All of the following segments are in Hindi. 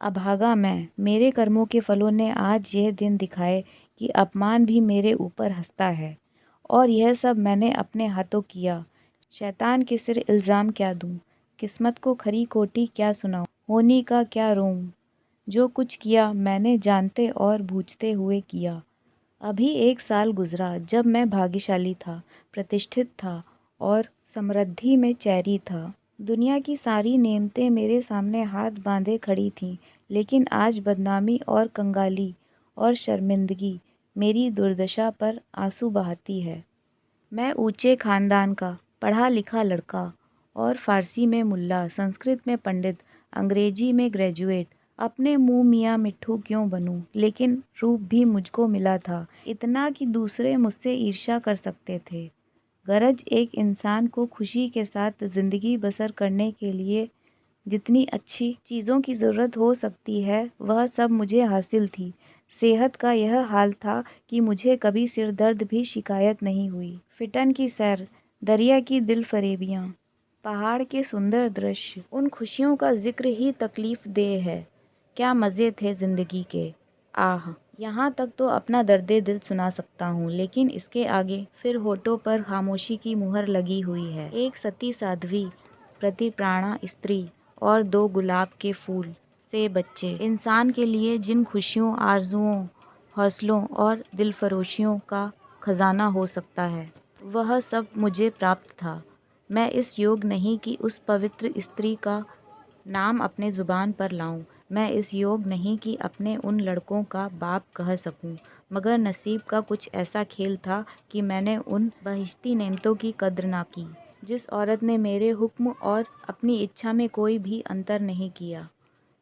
अभागा मैं, मेरे कर्मों के फलों ने आज यह दिन दिखाए कि अपमान भी मेरे ऊपर हंसता है। और यह सब मैंने अपने हाथों किया। शैतान के सिर इल्ज़ाम क्या दूँ, किस्मत को खरी खोटी क्या सुनाऊँ, होनी का क्या रोऊँ। जो कुछ किया मैंने जानते और बूझते हुए किया। अभी 1 साल गुज़रा जब मैं भाग्यशाली था, प्रतिष्ठित था और समृद्धि में चैरी था। दुनिया की सारी नेमतें मेरे सामने हाथ बांधे खड़ी थीं, लेकिन आज बदनामी और कंगाली और शर्मिंदगी मेरी दुर्दशा पर आंसू बहाती है। मैं ऊंचे खानदान का पढ़ा लिखा लड़का और फ़ारसी में मुल्ला, संस्कृत में पंडित, अंग्रेजी में ग्रेजुएट, अपने मुँह मियाँ मिट्ठू क्यों बनूं, लेकिन रूप भी मुझको मिला था इतना कि दूसरे मुझसे ईर्ष्या कर सकते थे। गरज एक इंसान को खुशी के साथ ज़िंदगी बसर करने के लिए जितनी अच्छी चीज़ों की ज़रूरत हो सकती है वह सब मुझे हासिल थी। सेहत का यह हाल था कि मुझे कभी सिर दर्द भी शिकायत नहीं हुई। फिटन की सैर, दरिया की दिल फरेबियाँ, पहाड़ के सुंदर दृश्य, उन खुशियों का जिक्र ही तकलीफ देह है। क्या मज़े थे ज़िंदगी के, आह! यहाँ तक तो अपना दर्दे दिल सुना सकता हूँ, लेकिन इसके आगे फिर होठों पर खामोशी की मुहर लगी हुई है। एक सती साध्वी, प्रतिप्राणा स्त्री और 2 गुलाब के फूल से बच्चे, इंसान के लिए जिन खुशियों, आरज़ुओं, हौसलों और दिलफरोशियों का खजाना हो सकता है, वह सब मुझे प्राप्त था। मैं इस योग नहीं कि उस पवित्र स्त्री का नाम अपने ज़ुबान पर लाऊं। मैं इस योग नहीं कि अपने उन लड़कों का बाप कह सकूं, मगर नसीब का कुछ ऐसा खेल था कि मैंने उन बहिश्ती नेमतों की कद्र ना की, जिस औरत ने मेरे हुक्म और अपनी इच्छा में कोई भी अंतर नहीं किया,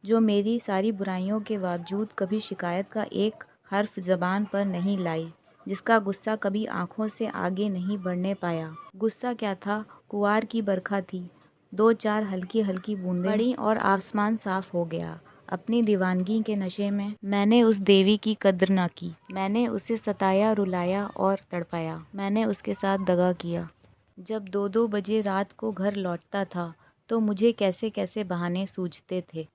जो मेरी सारी बुराइयों के बावजूद कभी शिकायत का एक हर्फ ज़बान पर नहीं लाई, जिसका गुस्सा कभी आंखों से आगे नहीं बढ़ने पाया। गुस्सा क्या था, कुंवार की बरखा थी, 2-4 हल्की हल्की बूंदें पड़ी और आसमान साफ हो गया। अपनी दीवानगी के नशे में मैंने उस देवी की कद्र ना की। मैंने उसे सताया, रुलाया और तड़पाया। मैंने उसके साथ दगा किया। जब 2-2 बजे रात को घर लौटता था तो मुझे कैसे कैसे बहाने सूझते थे।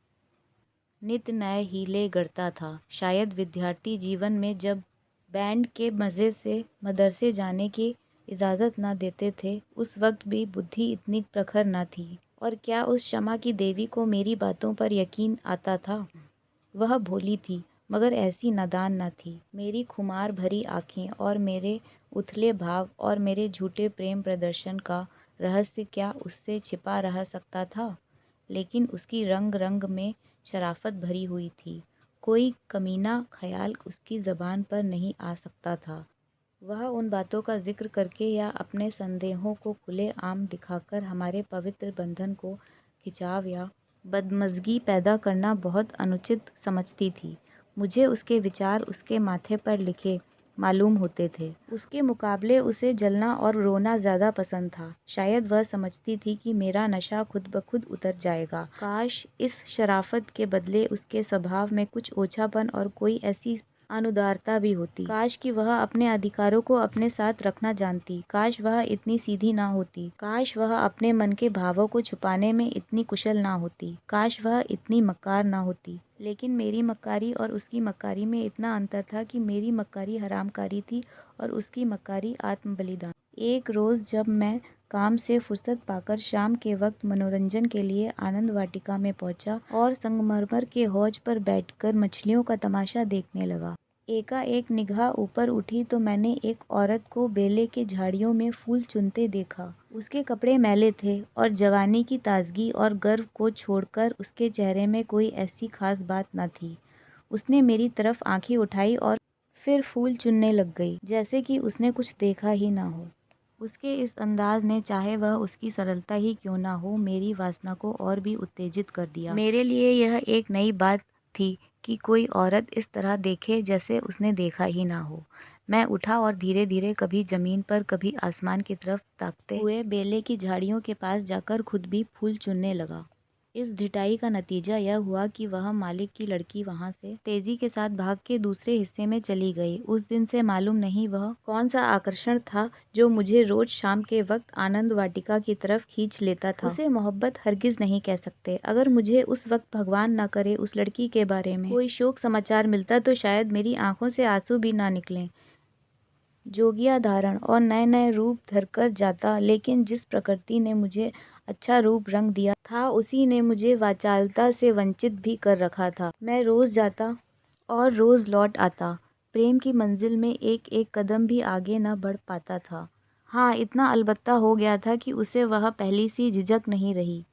नित नए हीले गढ़ता था। शायद विद्यार्थी जीवन में जब बैंड के मज़े से मदरसे जाने की इजाज़त न देते थे, उस वक्त भी बुद्धि इतनी प्रखर न थी। और क्या उस क्षमा की देवी को मेरी बातों पर यकीन आता था? वह भोली थी, मगर ऐसी नादान न थी। मेरी खुमार भरी आँखें और मेरे उथले भाव और मेरे झूठे प्रेम प्रदर्शन का रहस्य क्या उससे छिपा रह सकता था? लेकिन उसकी रंग रंग में शराफत भरी हुई थी। कोई कमीना ख्याल उसकी ज़बान पर नहीं आ सकता था। वह उन बातों का जिक्र करके या अपने संदेहों को खुलेआम दिखाकर हमारे पवित्र बंधन को खिंचाव या बदमज़गी पैदा करना बहुत अनुचित समझती थी। मुझे उसके विचार उसके माथे पर लिखे मालूम होते थे। उसके मुकाबले उसे जलना और रोना ज़्यादा पसंद था। शायद वह समझती थी कि मेरा नशा खुद ब खुद उतर जाएगा। काश इस शराफत के बदले उसके स्वभाव में कुछ ओछापन और कोई ऐसी अनुदारता भी होती। काश कि वह अपने अधिकारों को अपने साथ रखना जानती। काश वह इतनी सीधी ना होती। काश वह अपने मन के भावों को छुपाने में इतनी कुशल ना होती। काश वह इतनी मक्कार ना होती। लेकिन मेरी मक्कारी और उसकी मक्कारी में इतना अंतर था कि मेरी मक्कारी हरामकारी थी और उसकी मक्कारी आत्म बलिदान। एक रोज़ जब मैं काम से फुर्सत पाकर शाम के वक्त मनोरंजन के लिए आनंद वाटिका में पहुंचा और संगमरमर के हौज पर बैठकर मछलियों का तमाशा देखने लगा, एकाएक निगाह ऊपर उठी तो मैंने एक औरत को बेले के झाड़ियों में फूल चुनते देखा। उसके कपड़े मैले थे और जवानी की ताजगी और गर्व को छोड़कर उसके चेहरे में कोई ऐसी खास बात न थी। उसने मेरी तरफ आंखें उठाई और फिर फूल चुनने लग गई, जैसे कि उसने कुछ देखा ही ना हो। उसके इस अंदाज ने, चाहे वह उसकी सरलता ही क्यों ना हो, मेरी वासना को और भी उत्तेजित कर दिया। मेरे लिए यह एक नई बात थी कि कोई औरत इस तरह देखे जैसे उसने देखा ही ना हो। मैं उठा और धीरे धीरे कभी जमीन पर कभी आसमान की तरफ ताकते हुए बेले की झाड़ियों के पास जाकर खुद भी फूल चुनने लगा। इस ढिठाई का नतीजा यह हुआ कि वह मालिक की लड़की वहां से तेजी के साथ भाग के दूसरे हिस्से में चली गई। उस दिन से मालूम नहीं वह कौन सा आकर्षण था जो मुझे रोज शाम के वक्त आनंद वाटिका की तरफ खींच लेता था। उसे मोहब्बत हरगिज नहीं कह सकते। अगर मुझे उस वक्त भगवान न करे उस लड़की के बारे में कोई शोक समाचार मिलता तो शायद मेरी आंखों से आंसू भी ना निकले। जोगिया धारण और नए नए रूप धरकर जाता, लेकिन जिस प्रकृति ने मुझे अच्छा रूप रंग दिया था उसी ने मुझे वाचालता से वंचित भी कर रखा था। मैं रोज जाता और रोज लौट आता, प्रेम की मंजिल में एक एक कदम भी आगे न बढ़ पाता था। हाँ, इतना अलबत्ता हो गया था कि उसे वह पहली सी झिझक नहीं रही।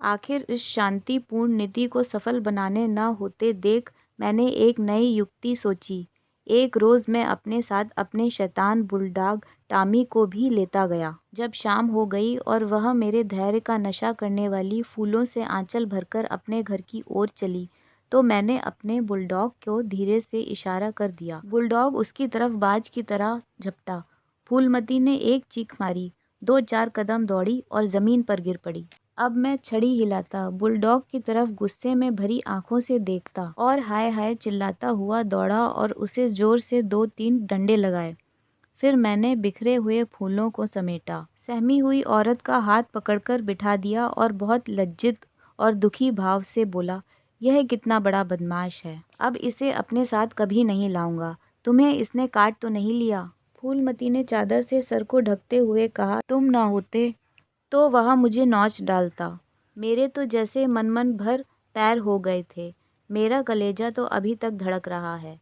आखिर इस शांतिपूर्ण नीति को सफल बनाने न होते देख मैंने एक नई युक्ति सोची। एक रोज मैं अपने साथ अपने शैतान बुलडॉग टॉमी को भी लेता गया। जब शाम हो गई और वह मेरे धैर्य का नशा करने वाली फूलों से आंचल भरकर अपने घर की ओर चली तो मैंने अपने बुलडॉग को धीरे से इशारा कर दिया। बुलडॉग उसकी तरफ बाज की तरह झपटा। फूलमती ने एक चीख मारी, 2-4 कदम दौड़ी और जमीन पर गिर पड़ी। अब मैं छड़ी हिलाता, बुलडॉग की तरफ गुस्से में भरी आंखों से देखता और हाय हाय चिल्लाता हुआ दौड़ा और उसे जोर से 2-3 डंडे लगाए। फिर मैंने बिखरे हुए फूलों को समेटा, सहमी हुई औरत का हाथ पकड़कर बिठा दिया और बहुत लज्जित और दुखी भाव से बोला, यह कितना बड़ा बदमाश है, अब इसे अपने साथ कभी नहीं लाऊंगा। तुम्हें इसने काट तो नहीं लिया? फूलमती ने चादर से सर को ढकते हुए कहा, तुम ना होते तो वह मुझे नोच डालता। मेरे तो जैसे मन भर पैर हो गए थे। मेरा कलेजा तो अभी तक धड़क रहा है।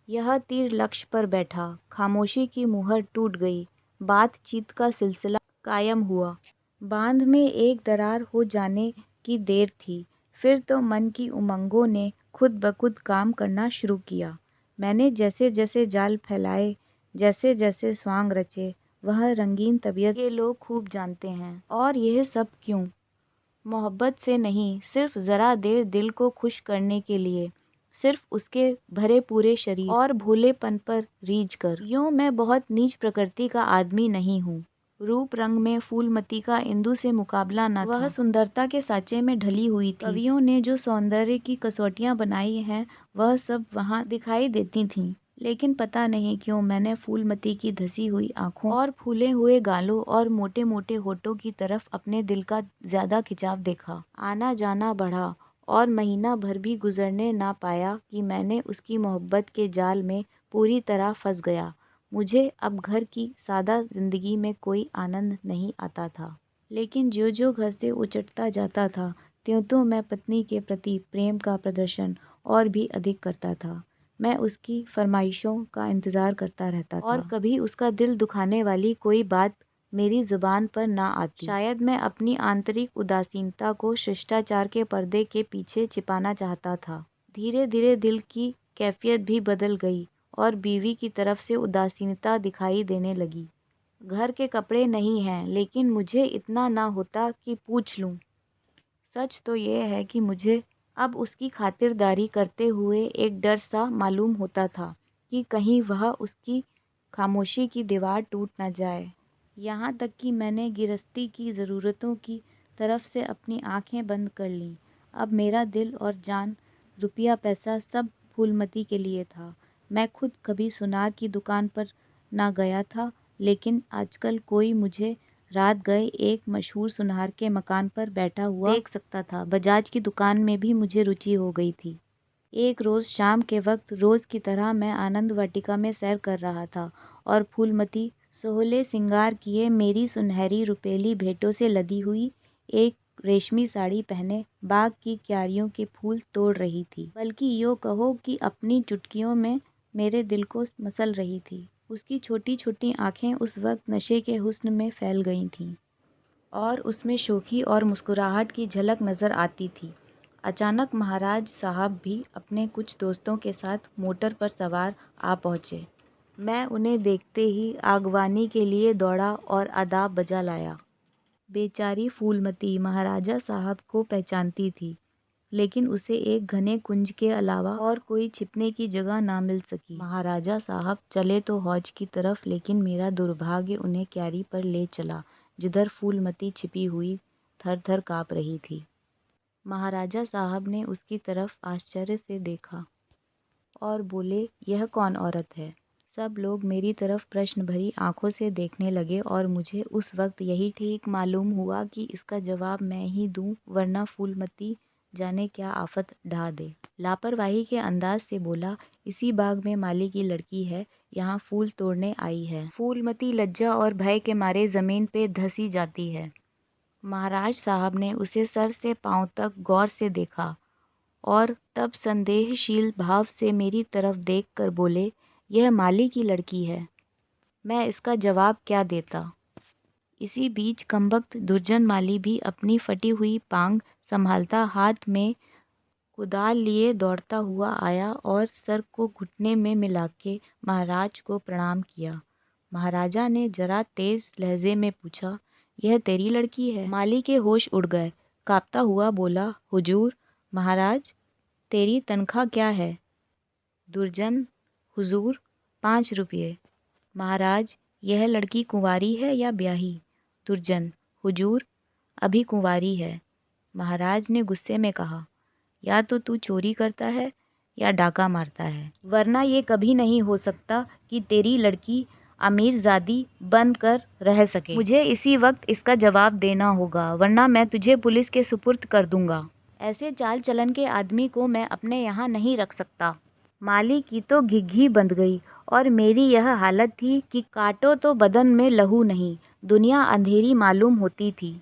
यह तीर लक्ष्य पर बैठा। खामोशी की मुहर टूट गई। बातचीत का सिलसिला कायम हुआ। बांध में एक दरार हो जाने की देर थी। फिर तो मन की उमंगों ने खुद ब खुद काम करना शुरू किया। मैंने जैसे जैसे जाल फैलाए, जैसे जैसे स्वांग रचे, वह रंगीन तबीयत के लोग खूब जानते हैं। और यह सब क्यों? मोहब्बत से नहीं, सिर्फ ज़रा देर दिल को खुश करने के लिए, सिर्फ उसके भरे पूरे शरीर और भोलेपन पर रीझ कर। यूँ मैं बहुत नीच प्रकृति का आदमी नहीं हूँ। रूप रंग में फूलमती का इंदु से मुकाबला न था। वह सुंदरता के साँचे में ढली हुई थी। कवियों ने जो सौंदर्य की कसौटियाँ बनाई हैं वह सब वहाँ दिखाई देती थीं। लेकिन पता नहीं क्यों मैंने फूलमती की धसी हुई आंखों और फूले हुए गालों और मोटे मोटे होठों की तरफ अपने दिल का ज्यादा खिंचाव देखा। आना जाना बढ़ा और महीना भर भी गुजरने ना पाया कि मैंने उसकी मोहब्बत के जाल में पूरी तरह फंस गया। मुझे अब घर की सादा जिंदगी में कोई आनंद नहीं आता था। लेकिन जो जो घर से उचटता जाता था त्यों त्यों मैं पत्नी के प्रति प्रेम का प्रदर्शन और भी अधिक करता था। मैं उसकी फरमाइशों का इंतज़ार करता रहता था और कभी उसका दिल दुखाने वाली कोई बात मेरी ज़ुबान पर ना आती। शायद मैं अपनी आंतरिक उदासीनता को शिष्टाचार के पर्दे के पीछे छिपाना चाहता था। धीरे धीरे दिल की कैफियत भी बदल गई और बीवी की तरफ से उदासीनता दिखाई देने लगी। घर के कपड़े नहीं हैं, लेकिन मुझे इतना ना होता कि पूछ लूँ। सच तो यह है कि मुझे अब उसकी खातिरदारी करते हुए एक डर सा मालूम होता था कि कहीं वह उसकी खामोशी की दीवार टूट न जाए। यहाँ तक कि मैंने गृहस्थी की ज़रूरतों की तरफ से अपनी आंखें बंद कर लीं। अब मेरा दिल और जान, रुपया पैसा सब फूलमती के लिए था। मैं खुद कभी सुनार की दुकान पर ना गया था, लेकिन आजकल कोई मुझे रात गए एक मशहूर सुनार के मकान पर बैठा हुआ देख सकता था। बजाज की दुकान में भी मुझे रुचि हो गई थी। एक रोज़ शाम के वक्त रोज़ की तरह मैं आनंद वाटिका में सैर कर रहा था और फूलमती सोहले सिंगार किए मेरी सुनहरी रुपेली भेंटों से लदी हुई एक रेशमी साड़ी पहने बाग की क्यारियों के फूल तोड़ रही थी। बल्कि यूँ कहो कि अपनी चुटकियों में मेरे दिल को मसल रही थी। उसकी छोटी छोटी आंखें उस वक्त नशे के हुस्न में फैल गई थीं और उसमें शोखी और मुस्कुराहट की झलक नज़र आती थी। अचानक महाराज साहब भी अपने कुछ दोस्तों के साथ मोटर पर सवार आ पहुँचे। मैं उन्हें देखते ही आगवानी के लिए दौड़ा और आदाब बजा लाया। बेचारी फूलमती महाराजा साहब को पहचानती थी, लेकिन उसे एक घने कुंज के अलावा और कोई छिपने की जगह ना मिल सकी। महाराजा साहब चले तो हौज की तरफ, लेकिन मेरा दुर्भाग्य उन्हें क्यारी पर ले चला जिधर फूलमती छिपी हुई थर थर काँप रही थी। महाराजा साहब ने उसकी तरफ आश्चर्य से देखा और बोले, यह कौन औरत है? सब लोग मेरी तरफ प्रश्न भरी आंखों से देखने लगे और मुझे उस वक्त यही ठीक मालूम हुआ कि इसका जवाब मैं ही दूं, वरना फूलमती जाने क्या आफत ढा दे। लापरवाही के अंदाज से बोला, इसी बाग में माली की लड़की है, यहाँ फूल तोड़ने आई है। फूलमती लज्जा और भय के मारे जमीन पे धंसी जाती है। महाराज साहब ने उसे सर से पांव तक गौर से देखा और तब संदेहशील भाव से मेरी तरफ देखकर बोले, यह माली की लड़की है। मैं इसका जवाब क्या देता? इसी बीच कमबख्त दुर्जन माली भी अपनी फटी हुई पांग संभालता हाथ में कुदाल लिए दौड़ता हुआ आया और सर को घुटने में मिला के महाराज को प्रणाम किया। महाराजा ने जरा तेज लहजे में पूछा, यह तेरी लड़की है? माली के होश उड़ गए। कांपता हुआ बोला, हुजूर। महाराज, तेरी तनख्वाह क्या है? दुर्जन, हुजूर, 5 रुपये। महाराज, यह लड़की कुंवारी है या ब्याही? दुर्जन, हुजूर, अभी कुंवारी है। महाराज ने गुस्से में कहा, या तो तू चोरी करता है या डाका मारता है, वरना ये कभी नहीं हो सकता कि तेरी लड़की अमीरजादी बनकर रह सके। मुझे इसी वक्त इसका जवाब देना होगा, वरना मैं तुझे पुलिस के सुपुर्द कर दूंगा। ऐसे चाल चलन के आदमी को मैं अपने यहाँ नहीं रख सकता। माली की तो घिघी बंध गई और मेरी यह हालत थी कि काटो तो बदन में लहू नहीं, दुनिया अंधेरी मालूम होती थी।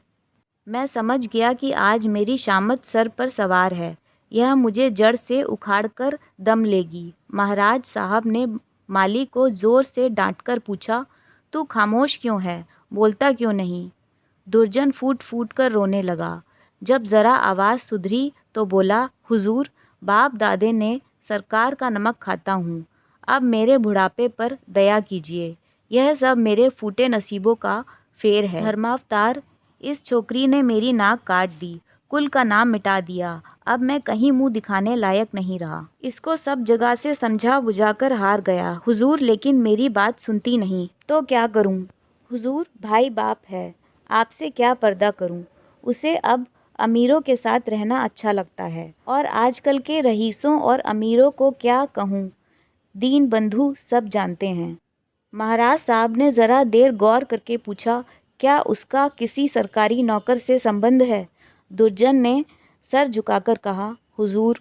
मैं समझ गया कि आज मेरी शामत सर पर सवार है, यह मुझे जड़ से उखाड़कर दम लेगी। महाराज साहब ने माली को जोर से डांटकर पूछा, तू खामोश क्यों है, बोलता क्यों नहीं? दुर्जन फूट फूट कर रोने लगा। जब ज़रा आवाज़ सुधरी तो बोला, हुजूर, बाप दादे ने सरकार का नमक खाता हूँ, अब मेरे बुढ़ापे पर दया कीजिए। यह सब मेरे फूटे नसीबों का फेर है। धर्मावतार, इस छोकरी ने मेरी नाक काट दी, कुल का नाम मिटा दिया, अब मैं कहीं मुंह दिखाने लायक नहीं रहा। इसको सब जगह से समझा बुझाकर हार गया हुजूर, लेकिन मेरी बात सुनती नहीं, तो क्या करूं? हुजूर, भाई बाप है, आपसे क्या पर्दा करूं? उसे अब अमीरों के साथ रहना अच्छा लगता है, और आजकल के रईसों और अमीरों को क्या कहूं, दीन बंधु सब जानते हैं। महाराज साहब ने ज़रा देर गौर करके पूछा, क्या उसका किसी सरकारी नौकर से संबंध है? दुर्जन ने सर झुकाकर कहा, हुजूर।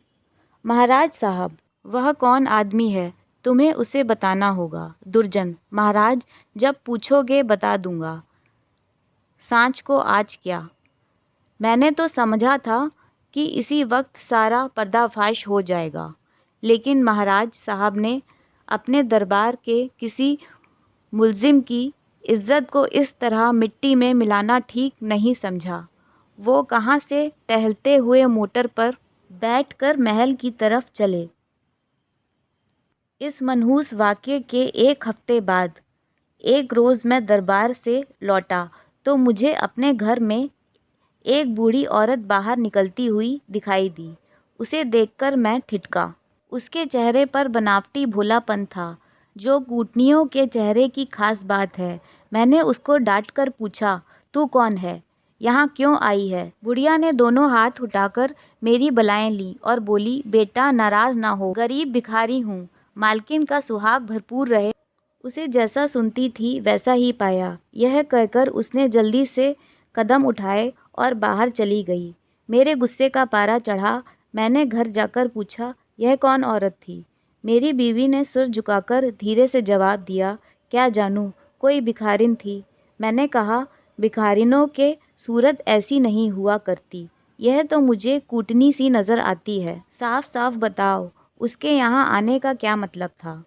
महाराज साहब, वह कौन आदमी है, तुम्हें उसे बताना होगा। दुर्जन, महाराज, जब पूछोगे बता दूंगा। सांच को आज क्या? मैंने तो समझा था कि इसी वक्त सारा पर्दाफाश हो जाएगा, लेकिन महाराज साहब ने अपने दरबार के किसी मुल्जिम की इज्जत को इस तरह मिट्टी में मिलाना ठीक नहीं समझा। वो कहाँ से टहलते हुए मोटर पर बैठकर महल की तरफ चले। इस मनहूस वाक़ये के 1 हफ्ते बाद एक रोज़ मैं दरबार से लौटा तो मुझे अपने घर में एक बूढ़ी औरत बाहर निकलती हुई दिखाई दी। उसे देखकर मैं ठिठका। उसके चेहरे पर बनावटी भोलापन था, जो कूटनियों के चेहरे की खास बात है। मैंने उसको डांट कर पूछा, तू कौन है, यहाँ क्यों आई है? बुढ़िया ने दोनों हाथ उठाकर मेरी बलाएं ली और बोली, बेटा नाराज़ ना हो, गरीब भिखारी हूँ, मालकिन का सुहाग भरपूर रहे। उसे जैसा सुनती थी वैसा ही पाया। यह कहकर उसने जल्दी से कदम उठाए और बाहर चली गई। मेरे गुस्से का पारा चढ़ा। मैंने घर जाकर पूछा, यह कौन औरत थी? मेरी बीवी ने सिर झुकाकर धीरे से जवाब दिया, क्या जानूं, कोई भिखारिन थी। मैंने कहा, भिखारिनों के सूरत ऐसी नहीं हुआ करती, यह तो मुझे कूटनी सी नज़र आती है। साफ साफ बताओ, उसके यहाँ आने का क्या मतलब था?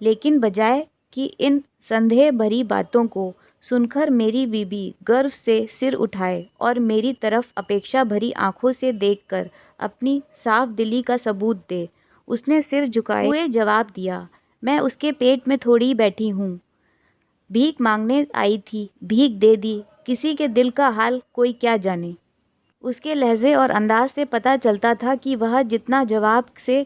लेकिन बजाय कि इन संदेह भरी बातों को सुनकर मेरी बीबी गर्व से सिर उठाए और मेरी तरफ अपेक्षा भरी आंखों से देखकर अपनी साफ दिली का सबूत दे, उसने सिर झुकाए हुए जवाब दिया, मैं उसके पेट में थोड़ी बैठी हूँ, भीख मांगने आई थी, भीख दे दी। किसी के दिल का हाल कोई क्या जाने। उसके लहजे और अंदाज से पता चलता था कि वह जितना जवाब से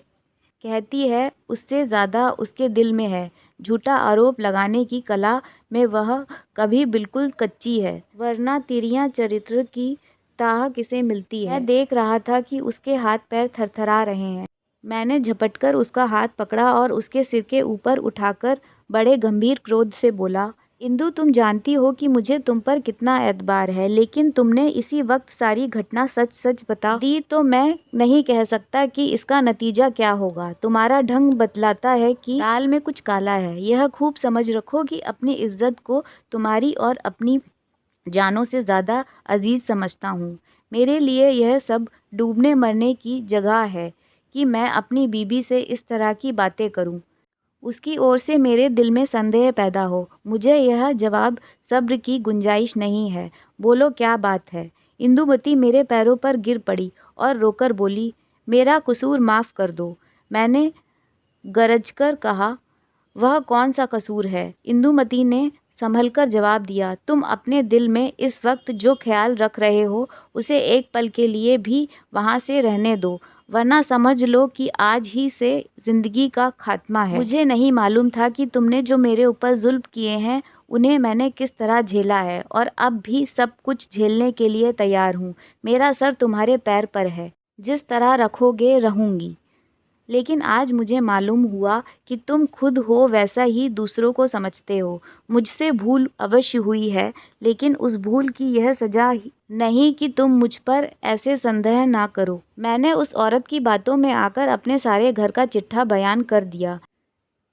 कहती है उससे ज़्यादा उसके दिल में है। झूठा आरोप लगाने की कला में वह कभी बिल्कुल कच्ची है, वरना तिरियां चरित्र की ताह किसे मिलती है। मैं देख रहा था कि उसके हाथ पैर थरथरा रहे हैं। मैंने झपटकर उसका हाथ पकड़ा और उसके सिर के ऊपर उठाकर बड़े गंभीर क्रोध से बोला, इंदु, तुम जानती हो कि मुझे तुम पर कितना एतबार है, लेकिन तुमने इसी वक्त सारी घटना सच सच बता दी तो मैं नहीं कह सकता कि इसका नतीजा क्या होगा। तुम्हारा ढंग बतलाता है कि दाल में कुछ काला है। यह खूब समझ रखो कि अपनी इज्जत को तुम्हारी और अपनी जानों से ज़्यादा अजीज समझता हूँ। मेरे लिए यह सब डूबने मरने की जगह है कि मैं अपनी बीबी से इस तरह की बातें करूँ, उसकी ओर से मेरे दिल में संदेह पैदा हो। मुझे यह जवाब सब्र की गुंजाइश नहीं है। बोलो क्या बात है। इंदुमती मेरे पैरों पर गिर पड़ी और रोकर बोली, मेरा कसूर माफ़ कर दो। मैंने गरजकर कहा, वह कौन सा कसूर है। इंदुमती ने संभलकर जवाब दिया, तुम अपने दिल में इस वक्त जो ख्याल रख रहे हो उसे एक पल के लिए भी वहाँ से रहने दो, वरना समझ लो कि आज ही से ज़िंदगी का खात्मा है। मुझे नहीं मालूम था कि तुमने जो मेरे ऊपर जुल्म किए हैं उन्हें मैंने किस तरह झेला है, और अब भी सब कुछ झेलने के लिए तैयार हूँ। मेरा सर तुम्हारे पैर पर है, जिस तरह रखोगे रहूँगी। लेकिन आज मुझे मालूम हुआ कि तुम खुद हो वैसा ही दूसरों को समझते हो। मुझसे भूल अवश्य हुई है, लेकिन उस भूल की यह सज़ा नहीं कि तुम मुझ पर ऐसे संदेह ना करो। मैंने उस औरत की बातों में आकर अपने सारे घर का चिट्ठा बयान कर दिया।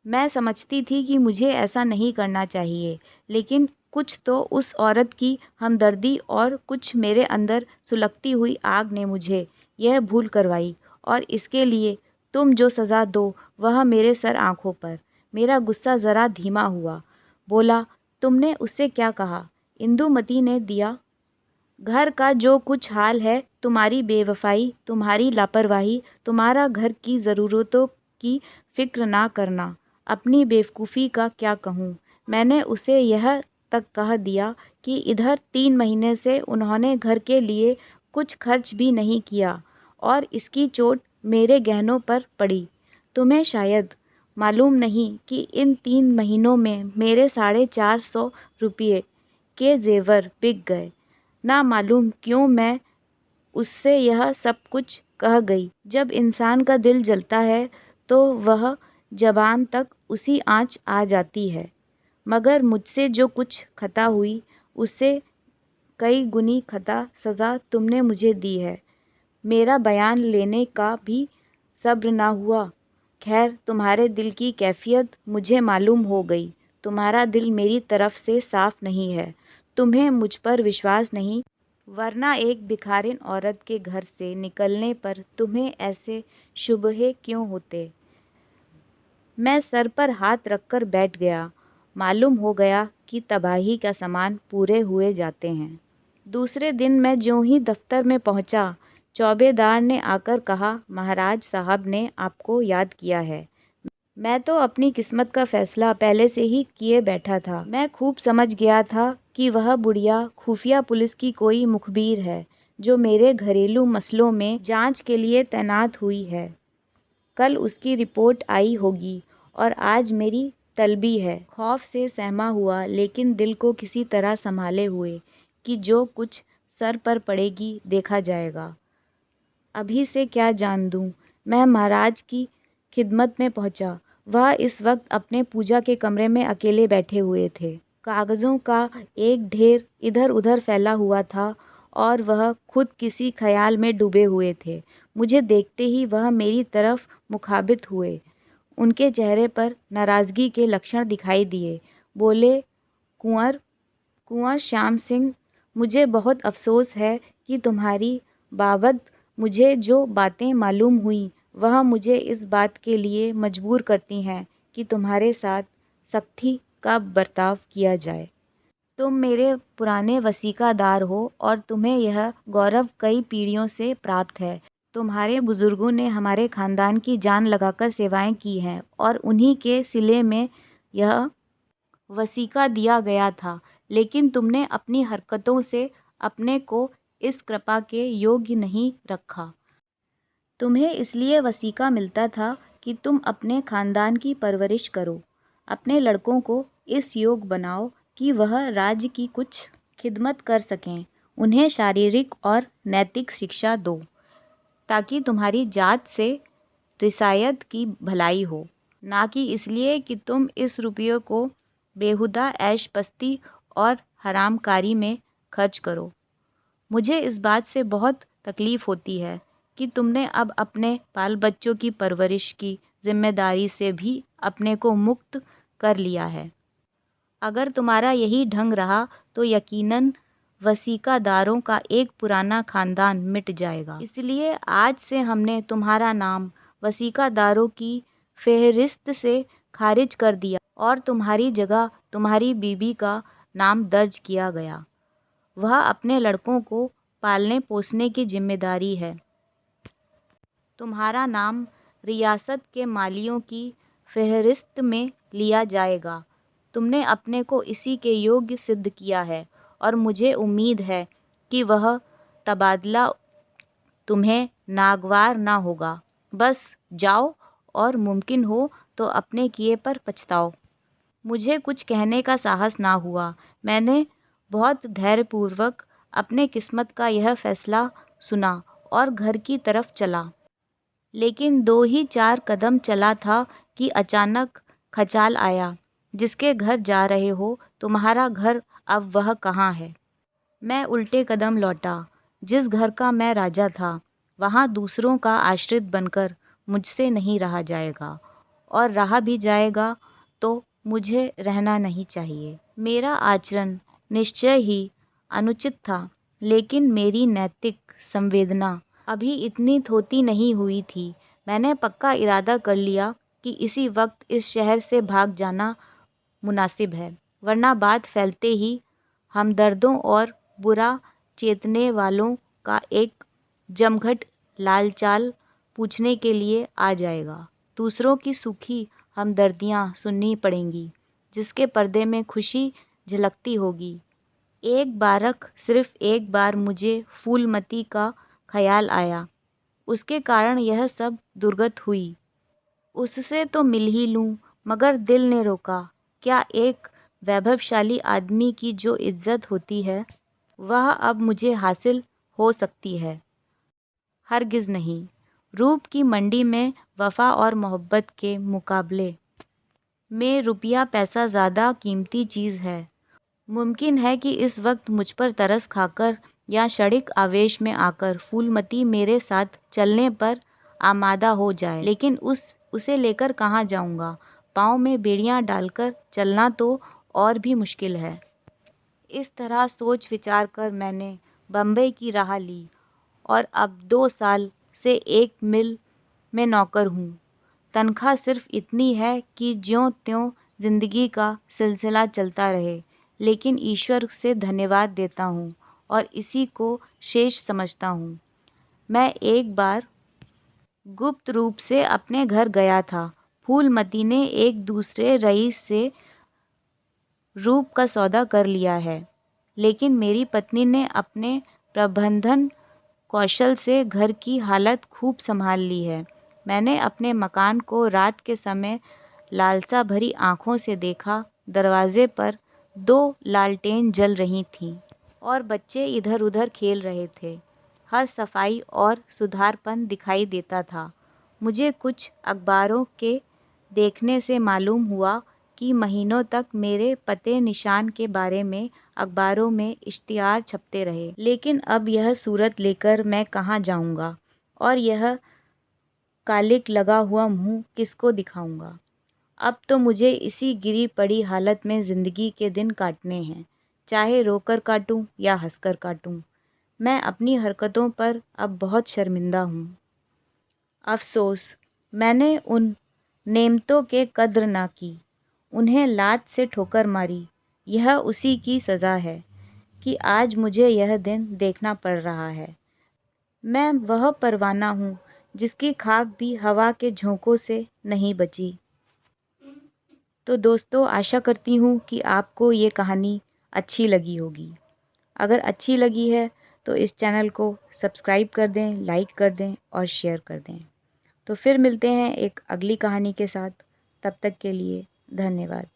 मैं समझती थी कि मुझे ऐसा नहीं करना चाहिए, लेकिन कुछ तो उस औरत की हमदर्दी और कुछ मेरे अंदर सुलगती हुई आग ने मुझे यह भूल करवाई, और इसके लिए तुम जो सज़ा दो वह मेरे सर आँखों पर। मेरा गुस्सा ज़रा धीमा हुआ। बोला, तुमने उससे क्या कहा। इंदुमती ने दिया, घर का जो कुछ हाल है, तुम्हारी बेवफाई, तुम्हारी लापरवाही, तुम्हारा घर की ज़रूरतों की फ़िक्र ना करना, अपनी बेवकूफ़ी का क्या कहूँ। मैंने उसे यह तक कह दिया कि इधर 3 महीने से उन्होंने घर के लिए कुछ खर्च भी नहीं किया, और इसकी चोट मेरे गहनों पर पड़ी। तुम्हें शायद मालूम नहीं कि इन 3 महीनों में मेरे 450 रुपये के जेवर बिक गए। ना मालूम क्यों मैं उससे यह सब कुछ कह गई। जब इंसान का दिल जलता है तो वह ज़बान तक उसी आँच आ जाती है। मगर मुझसे जो कुछ खता हुई उससे कई गुनी खता सज़ा तुमने मुझे दी है। मेरा बयान लेने का भी सब्र ना हुआ। खैर, तुम्हारे दिल की कैफियत मुझे मालूम हो गई। तुम्हारा दिल मेरी तरफ से साफ नहीं है। तुम्हें मुझ पर विश्वास नहीं, वरना एक भिखारिन औरत के घर से निकलने पर तुम्हें ऐसे शुबहे क्यों होते। मैं सर पर हाथ रखकर बैठ गया। मालूम हो गया कि तबाही का सामान पूरे हुए जाते हैं। दूसरे दिन मैं ज्यों ही दफ्तर में पहुंचा, चौबेदार ने आकर कहा, महाराज साहब ने आपको याद किया है। मैं तो अपनी किस्मत का फैसला पहले से ही किए बैठा था। मैं खूब समझ गया था कि वह बुढ़िया खुफिया पुलिस की कोई मुखबिर है जो मेरे घरेलू मसलों में जांच के लिए तैनात हुई है। कल उसकी रिपोर्ट आई होगी, और आज मेरी तलबी है। खौफ से सहमा हुआ, लेकिन दिल को किसी तरह संभाले हुए कि जो कुछ सर पर पड़ेगी देखा जाएगा। अभी से क्या जान दूँ। मैं महाराज की खिदमत में पहुंचा। वह इस वक्त अपने पूजा के कमरे में अकेले बैठे हुए थे। कागज़ों का एक ढेर इधर उधर फैला हुआ था, और वह खुद किसी ख्याल में डूबे हुए थे। मुझे देखते ही वह मेरी तरफ मुखाबित हुए। उनके चेहरे पर नाराज़गी के लक्षण दिखाई दिए। बोले, कुंवर श्याम सिंह, मुझे बहुत अफसोस है कि तुम्हारी बाबत मुझे जो बातें मालूम हुई वह मुझे इस बात के लिए मजबूर करती हैं कि तुम्हारे साथ सख्ती का बर्ताव किया जाए। तुम मेरे पुराने वसीकादार हो, और तुम्हें यह गौरव कई पीढ़ियों से प्राप्त है। तुम्हारे बुजुर्गों ने हमारे खानदान की जान लगाकर सेवाएं की हैं, और उन्हीं के सिले में यह वसीका दिया गया था। लेकिन तुमने अपनी हरकतों से अपने को इस कृपा के योग्य नहीं रखा। तुम्हें इसलिए वसीका मिलता था कि तुम अपने खानदान की परवरिश करो, अपने लड़कों को इस योग बनाओ कि वह राज्य की कुछ खिदमत कर सकें। उन्हें शारीरिक और नैतिक शिक्षा दो ताकि तुम्हारी जात से रिसायत की भलाई हो, ना कि इसलिए कि तुम इस रुपये को बेहुदा ऐश पस्ती और हरामकारी में खर्च करो। मुझे इस बात से बहुत तकलीफ़ होती है कि तुमने अब अपने बाल बच्चों की परवरिश की जिम्मेदारी से भी अपने को मुक्त कर लिया है। अगर तुम्हारा यही ढंग रहा तो यकीनन वसीकादारों का एक पुराना ख़ानदान मिट जाएगा। इसलिए आज से हमने तुम्हारा नाम वसीकादारों की फ़हरिस्त से खारिज कर दिया और तुम्हारी जगह तुम्हारी बीबी का नाम दर्ज किया गया। वह अपने लड़कों को पालने पोसने की जिम्मेदारी है। तुम्हारा नाम रियासत के मालियों की फ़हरिस्त में लिया जाएगा। तुमने अपने को इसी के योग्य सिद्ध किया है और मुझे उम्मीद है कि वह तबादला तुम्हें नागवार ना होगा। बस जाओ और मुमकिन हो तो अपने किए पर पछताओ। मुझे कुछ कहने का साहस ना हुआ। मैंने बहुत धैर्यपूर्वक अपने किस्मत का यह फैसला सुना और घर की तरफ चला। लेकिन 2 ही 4 कदम चला था कि अचानक खचाल आया, जिसके घर जा रहे हो तुम्हारा घर अब वह कहाँ है। मैं उल्टे कदम लौटा। जिस घर का मैं राजा था वहाँ दूसरों का आश्रित बनकर मुझसे नहीं रहा जाएगा, और रहा भी जाएगा तो मुझे रहना नहीं चाहिए। मेरा आचरण निश्चय ही अनुचित था, लेकिन मेरी नैतिक संवेदना अभी इतनी थोती नहीं हुई थी। मैंने पक्का इरादा कर लिया कि इसी वक्त इस शहर से भाग जाना मुनासिब है, वरना बात फैलते ही हमदर्दों और बुरा चेतने वालों का एक जमघट लालचाल पूछने के लिए आ जाएगा। दूसरों की सूखी हमदर्दियाँ सुननी पड़ेंगी, जिसके पर्दे में खुशी झलकती होगी। एक बारक सिर्फ एक बार मुझे फूलमती का ख्याल आया, उसके कारण यह सब दुर्गत हुई। उससे तो मिल ही लूँ, मगर दिल ने रोका। क्या एक वैभवशाली आदमी की जो इज्जत होती है वह अब मुझे हासिल हो सकती है? हरगिज़ नहीं। रूप की मंडी में वफ़ा और मोहब्बत के मुकाबले में रुपया पैसा ज़्यादा कीमती चीज़ है। मुमकिन है कि इस वक्त मुझ पर तरस खाकर या क्षणिक आवेश में आकर फूलमती मेरे साथ चलने पर आमादा हो जाए, लेकिन उसे लेकर कहाँ जाऊँगा? पाँव में बेड़ियाँ डालकर चलना तो और भी मुश्किल है। इस तरह सोच विचार कर मैंने बम्बई की राह ली और अब 2 साल से एक मिल में नौकर हूँ। तनख्वाह सिर्फ इतनी है कि ज्यों-त्यों ज़िंदगी का सिलसिला चलता रहे, लेकिन ईश्वर से धन्यवाद देता हूँ और इसी को शेष समझता हूँ। मैं एक बार गुप्त रूप से अपने घर गया था। फूलमती ने एक दूसरे रईस से रूप का सौदा कर लिया है, लेकिन मेरी पत्नी ने अपने प्रबंधन कौशल से घर की हालत खूब संभाल ली है। मैंने अपने मकान को रात के समय लालसा भरी आँखों से देखा। दरवाजे पर 2 लालटेन जल रही थीं और बच्चे इधर उधर खेल रहे थे। हर सफाई और सुधारपन दिखाई देता था। मुझे कुछ अखबारों के देखने से मालूम हुआ कि महीनों तक मेरे पते निशान के बारे में अखबारों में इश्तिहार छपते रहे, लेकिन अब यह सूरत लेकर मैं कहाँ जाऊँगा और यह कालिक लगा हुआ मुँह किसको दिखाऊँगा? अब तो मुझे इसी गिरी पड़ी हालत में ज़िंदगी के दिन काटने हैं, चाहे रोकर काटूँ या हंसकर काटूँ। मैं अपनी हरकतों पर अब बहुत शर्मिंदा हूँ। अफ़सोस, मैंने उन नेमतों के कद्र ना की, उन्हें लात से ठोकर मारी। यह उसी की सज़ा है कि आज मुझे यह दिन देखना पड़ रहा है। मैं वह परवाना हूँ जिसकी खाक भी हवा के झोंकों से नहीं बची। तो दोस्तों, आशा करती हूँ कि आपको ये कहानी अच्छी लगी होगी। अगर अच्छी लगी है तो इस चैनल को सब्सक्राइब कर दें, लाइक कर दें और शेयर कर दें। तो फिर मिलते हैं एक अगली कहानी के साथ। तब तक के लिए धन्यवाद।